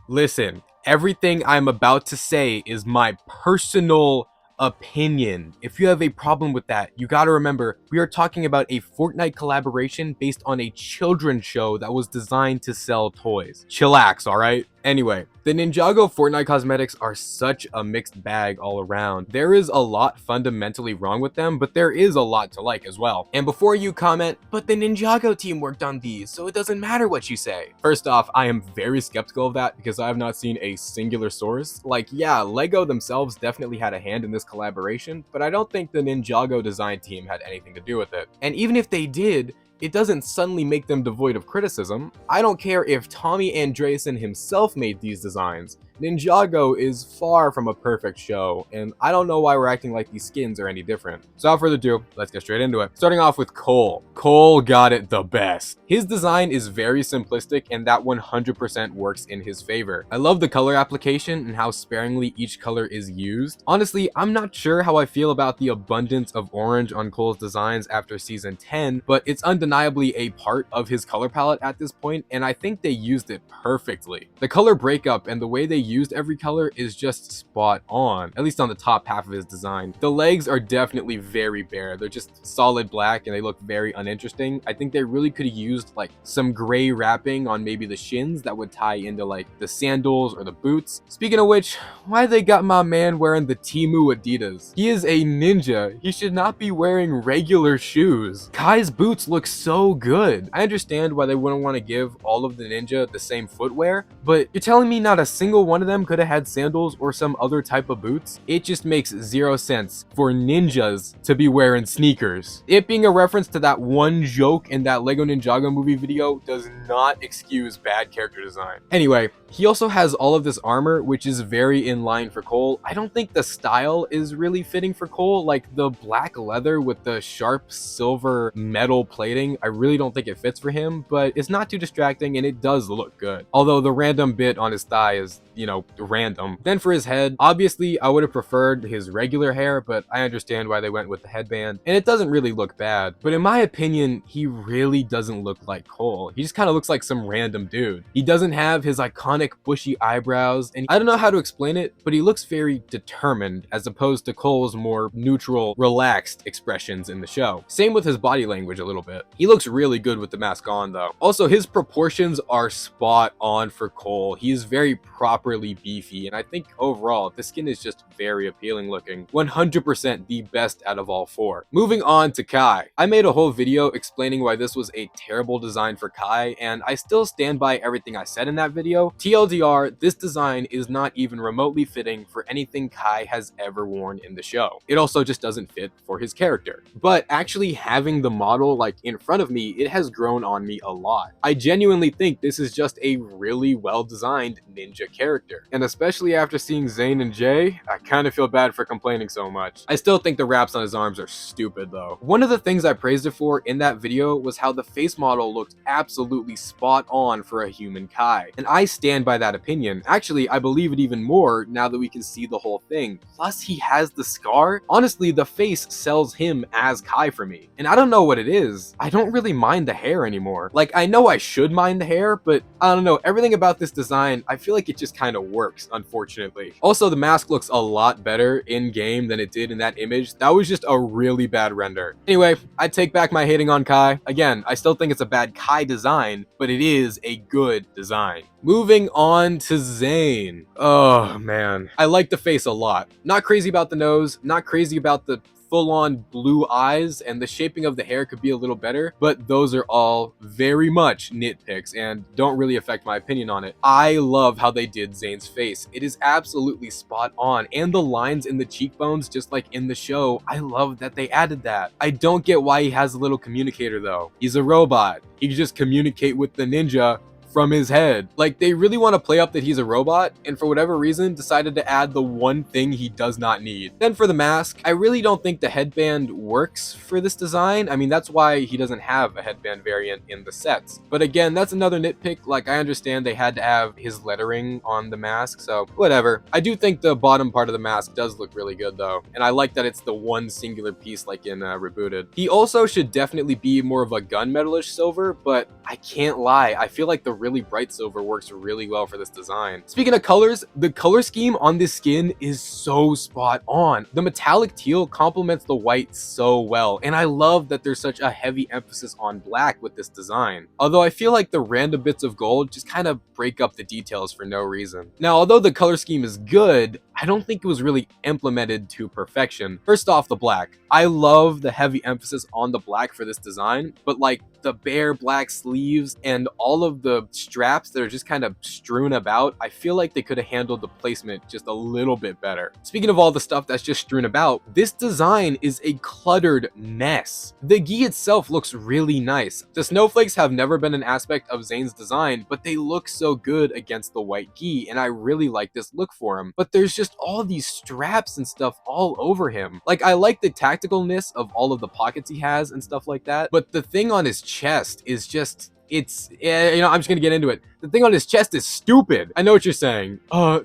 Listen, everything I'm about to say is my personal opinion. If you have a problem with that, you gotta remember, we are talking about a Fortnite collaboration based on a children's show that was designed to sell toys. Chillax, alright? Anyway, the Ninjago Fortnite cosmetics are such a mixed bag all around. There is a lot fundamentally wrong with them, but there is a lot to like as well. And before you comment, but the Ninjago team worked on these, so it doesn't matter what you say. First off, I am very skeptical of that because I have not seen a singular source. Like, yeah, LEGO themselves definitely had a hand in this collaboration, but I don't think the Ninjago design team had anything to do with it. And even if they did, it doesn't suddenly make them devoid of criticism. I don't care if Tommy Andreessen himself made these designs. Ninjago is far from a perfect show, and I don't know why we're acting like these skins are any different. So without further ado, let's get straight into it. Starting off with Cole. Cole got it the best. His design is very simplistic, and that 100% works in his favor. I love the color application and how sparingly each color is used. Honestly, I'm not sure how I feel about the abundance of orange on Cole's designs after season 10, but it's undeniably a part of his color palette at this point, and I think they used it perfectly. The color breakup and the way they used every color is just spot on, at least on the top half of his design. The legs are definitely very bare. They're just solid black and they look very uninteresting. I think they really could have used like some gray wrapping on maybe the shins that would tie into like the sandals or the boots. Speaking of which, why they got my man wearing the Temu Adidas? He is a ninja. He should not be wearing regular shoes. Kai's boots look so good. I understand why they wouldn't want to give all of the ninja the same footwear, but you're telling me not a single one of them could have had sandals or some other type of boots? It just makes zero sense for ninjas to be wearing sneakers. It being a reference to that one joke in that Lego Ninjago movie video does not excuse bad character design. Anyway, he also has all of this armor, which is very in line for Cole. I don't think the style is really fitting for Cole, like the black leather with the sharp silver metal plating. I really don't think it fits for him, but it's not too distracting and it does look good. Although the random bit on his thigh is, you know, random. Then for his head, obviously I would have preferred his regular hair, but I understand why they went with the headband, and it doesn't really look bad. But in my opinion, he really doesn't look like Cole. He just kind of looks like some random dude. He doesn't have his iconic bushy eyebrows, and I don't know how to explain it, but he looks very determined as opposed to Cole's more neutral, relaxed expressions in the show. Same with his body language a little bit. He looks really good with the mask on though. Also, his proportions are spot on for Cole. He is very properly beefy, and I think overall this skin is just very appealing looking. 100% the best out of all four. Moving on to Kai. I made a whole video explaining why this was a terrible design for Kai, and I still stand by everything I said in that video. TLDR, this design is not even remotely fitting for anything Kai has ever worn in the show. It also just doesn't fit for his character. But actually having the model like in front of me, it has grown on me a lot. I genuinely think this is just a really well designed ninja character. And especially after seeing Zane and Jay, I kind of feel bad for complaining so much. I still think the wraps on his arms are stupid though. One of the things I praised it for in that video was how the face model looked absolutely spot on for a human Kai. And I stand by that opinion. Actually, I believe it even more now that we can see the whole thing. Plus, he has the scar. Honestly, the face sells him as Kai for me. And I don't know what it is. I don't really mind the hair anymore. Like, I know I should mind the hair, but I don't know. Everything about this design, I feel like it just kind of works, unfortunately. Also, the mask looks a lot better in-game than it did in that image. That was just a really bad render. Anyway, I take back my hating on Kai. Again, I still think it's a bad Kai design, but it is a good design. Moving on to Zane. Oh man, I like the face a lot. Not crazy about the nose, not crazy about the full-on blue eyes, and the shaping of the hair could be a little better, but those are all very much nitpicks and don't really affect my opinion on it. I love how they did Zane's face. It is absolutely spot on, and the lines in the cheekbones, just like in the show, I love that they added that. I don't get why he has a little communicator though. He's a robot. He can just communicate with the ninja from his head. Like, they really want to play up that he's a robot, and for whatever reason decided to add the one thing he does not need. Then for the mask, I really don't think the headband works for this design. I mean, that's why he doesn't have a headband variant in the sets. But again, that's another nitpick. Like, I understand they had to have his lettering on the mask, so whatever. I do think the bottom part of the mask does look really good though, and I like that it's the one singular piece like in Rebooted. He also should definitely be more of a gunmetalish silver, but I can't lie, I feel like the really bright silver works really well for this design. Speaking of colors, the color scheme on this skin is so spot on. The metallic teal complements the white so well, and I love that there's such a heavy emphasis on black with this design. Although I feel like the random bits of gold just kind of break up the details for no reason. Now, although the color scheme is good, I don't think it was really implemented to perfection. First off, the black. I love the heavy emphasis on the black for this design, but like the bare black sleeves and all of the straps that are just kind of strewn about, I feel like they could have handled the placement just a little bit better. Speaking of all the stuff that's just strewn about, this design is a cluttered mess. The gi itself looks really nice. The snowflakes have never been an aspect of Zane's design, but they look so good against the white gi, and I really like this look for him. But there's just all these straps and stuff all over him. Like, I like the tacticalness of all of the pockets he has and stuff like that, but the thing on his chest is just, I'm just gonna get into it. The thing on his chest is stupid. I know what you're saying.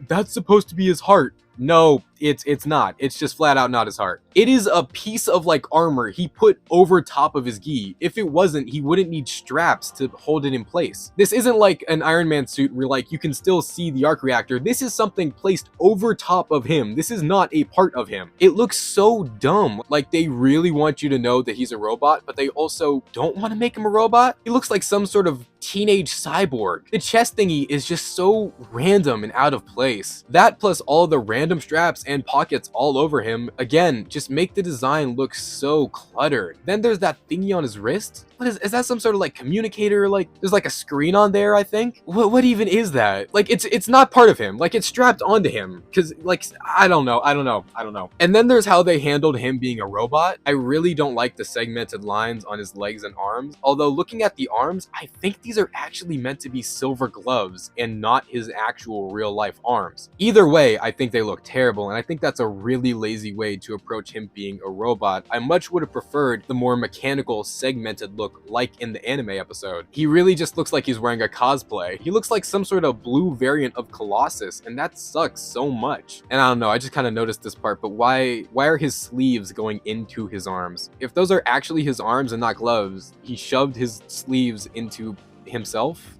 That's supposed to be his heart. No, it's not. It's just flat out not his heart. It is a piece of like armor he put over top of his gi. If it wasn't, he wouldn't need straps to hold it in place. This isn't like an Iron Man suit where like you can still see the arc reactor. This is something placed over top of him. This is not a part of him. It looks so dumb. Like they really want you to know that he's a robot, but they also don't want to make him a robot. He looks like some sort of teenage cyborg. The chest thingy is just so random and out of place. That plus all the random straps and pockets all over him, again, just make the design look so cluttered. Then there's that thingy on his wrist. What is that some sort of like communicator? Like there's like a screen on there, I think. What even is that? Like it's not part of him. Like it's strapped onto him. Cause like, I don't know. And then there's how they handled him being a robot. I really don't like the segmented lines on his legs and arms. Although looking at the arms, I think these are actually meant to be silver gloves and not his actual real life arms. Either way, I think they look terrible, and I think that's a really lazy way to approach him being a robot. I much would have preferred the more mechanical, segmented look like in the anime episode. He really just looks like he's wearing a cosplay. He looks like some sort of blue variant of Colossus, and that sucks so much. And I don't know, I just kind of noticed this part, but why are his sleeves going into his arms? If those are actually his arms and not gloves, he shoved his sleeves into himself?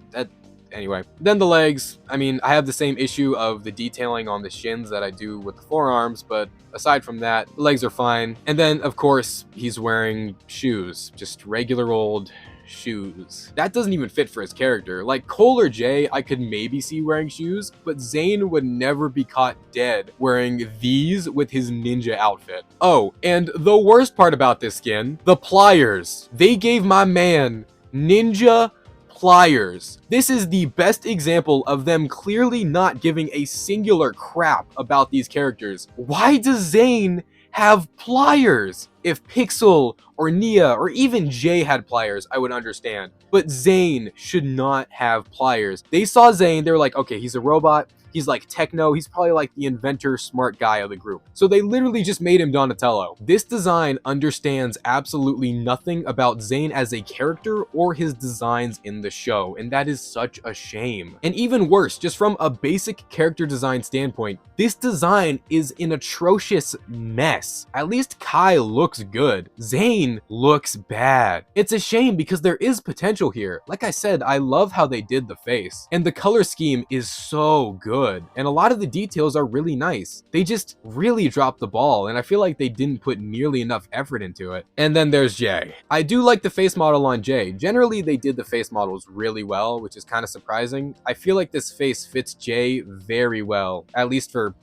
Anyway, then the legs. I mean, I have the same issue of the detailing on the shins that I do with the forearms, but aside from that, the legs are fine. And then, of course, he's wearing shoes. Just regular old shoes. That doesn't even fit for his character. Like Cole or Jay, I could maybe see wearing shoes, but Zane would never be caught dead wearing these with his ninja outfit. Oh, and the worst part about this skin, the pliers. They gave my man ninja pliers. This is the best example of them clearly not giving a singular crap about these characters. Why does Zane have pliers? If Pixel or Nia or even Jay had pliers, I would understand. But Zane should not have pliers. They saw Zane, they were like, okay, he's a robot. He's like techno. He's probably like the inventor, smart guy of the group. So they literally just made him Donatello. This design understands absolutely nothing about Zane as a character or his designs in the show, and that is such a shame. And even worse, just from a basic character design standpoint, this design is an atrocious mess. At least Kai looks good. Zane looks bad. It's a shame because there is potential here. Like I said, I love how they did the face, and the color scheme is so good. And a lot of the details are really nice. They just really dropped the ball, and I feel like they didn't put nearly enough effort into it. And then there's Jay. I do like the face model on Jay. Generally, they did the face models really well, which is kind of surprising. I feel like this face fits Jay very well, at least for,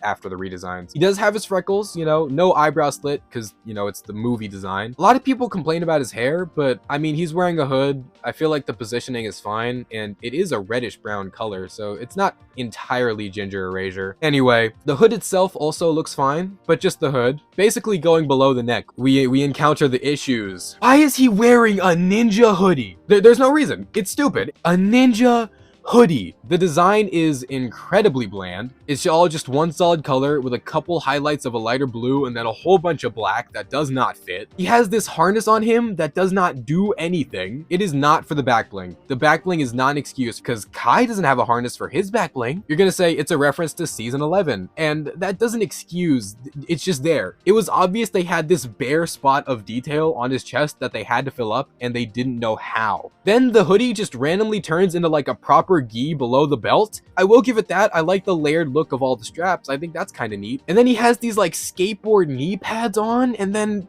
after the redesigns. He does have his freckles, no eyebrow slit, because, it's the movie design. A lot of people complain about his hair, but I mean, he's wearing a hood. I feel like the positioning is fine, and it is a reddish brown color, so it's not entirely ginger erasure. Anyway, the hood itself also looks fine, but just the hood. Basically going below the neck, we encounter the issues. Why is he wearing a ninja hoodie? There's no reason. It's stupid. A ninja hoodie. The design is incredibly bland. It's all just one solid color with a couple highlights of a lighter blue and then a whole bunch of black that does not fit. He has this harness on him that does not do anything. It is not for the back bling. The back bling is not an excuse because Kai doesn't have a harness for his back bling. You're gonna say it's a reference to season 11, and that doesn't excuse, it's just there. It was obvious they had this bare spot of detail on his chest that they had to fill up and they didn't know how. Then the hoodie just randomly turns into like a proper gi below the belt. I will give it that. I like the layered look of all the straps. I think that's kind of neat. And then he has these like skateboard knee pads on, and then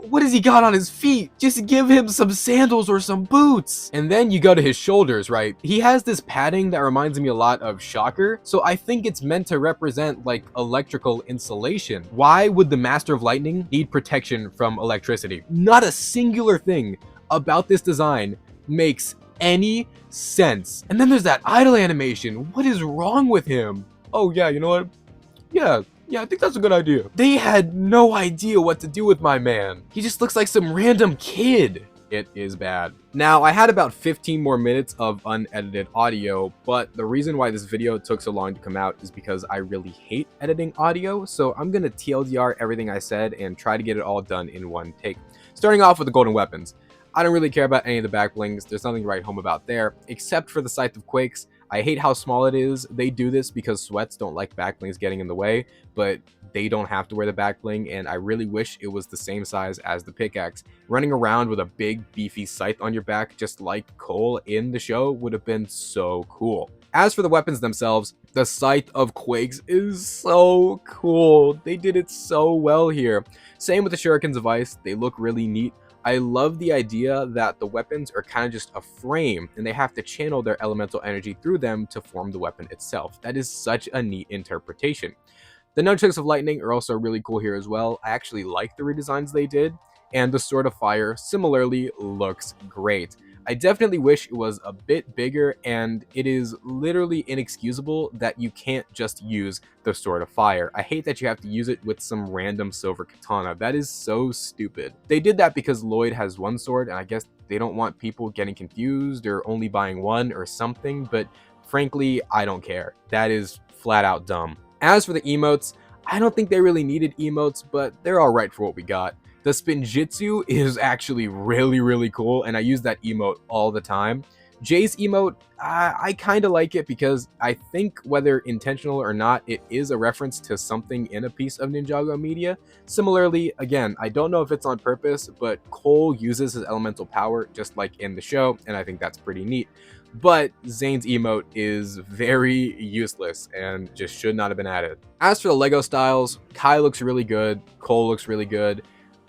what has he got on his feet? Just give him some sandals or some boots. And then you go to his shoulders, right? He has this padding that reminds me a lot of Shocker, so I think it's meant to represent like electrical insulation. Why would the Master of Lightning need protection from electricity? Not a singular thing about this design makes any sense. And then there's that idle animation. What is wrong with him? Oh yeah, you know what? Yeah, I think that's a good idea. They had no idea what to do with my man. He just looks like some random kid. It is bad. Now, I had about 15 more minutes of unedited audio, but the reason why this video took so long to come out is because I really hate editing audio, so I'm gonna TLDR everything I said and try to get it all done in one take. Starting off with the golden weapons. I don't really care about any of the back blings. There's nothing to write home about there, except for the Scythe of Quakes. I hate how small it is. They do this because sweats don't like back blings getting in the way, but they don't have to wear the back bling, and I really wish it was the same size as the pickaxe. Running around with a big beefy scythe on your back, just like Cole in the show, would have been so cool. As for the weapons themselves, the Scythe of Quakes is so cool. They did it so well here. Same with the Shurikens of Ice. They look really neat. I love the idea that the weapons are kind of just a frame and they have to channel their elemental energy through them to form the weapon itself. That is such a neat interpretation. The Nunchucks of Lightning are also really cool here as well. I actually like the redesigns they did, and the Sword of Fire similarly looks great. I definitely wish it was a bit bigger, and it is literally inexcusable that you can't just use the Sword of Fire. I hate that you have to use it with some random silver katana. That is so stupid. They did that because Lloyd has one sword, and I guess they don't want people getting confused or only buying one or something, but frankly, I don't care. That is flat out dumb. As for the emotes, I don't think they really needed emotes, but they're alright for what we got. The Spinjitzu is actually really cool, and I use that emote all the time. Jay's emote, I kind of like it because I think, whether intentional or not, it is a reference to something in a piece of Ninjago media. Similarly, again, I don't know if it's on purpose, but Cole uses his elemental power just like in the show, and I think that's pretty neat. But Zane's emote is very useless and just should not have been added. As for the Lego styles, Kai looks really good, Cole looks really good.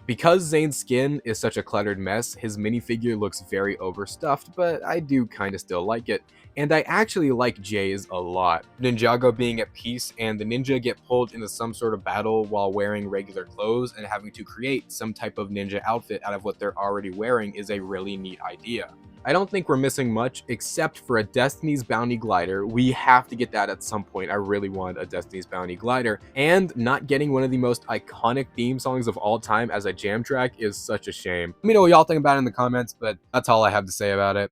Because Zane's skin is such a cluttered mess, his minifigure looks very overstuffed, but I do kind of still like it. And I actually like Jay's a lot. Ninjago being at peace and the ninja get pulled into some sort of battle while wearing regular clothes and having to create some type of ninja outfit out of what they're already wearing is a really neat idea. I don't think we're missing much except for a Destiny's Bounty glider. We have to get that at some point. I really want a Destiny's Bounty glider. And not getting one of the most iconic theme songs of all time as a jam track is such a shame. Let me know what y'all think about it in the comments, but that's all I have to say about it.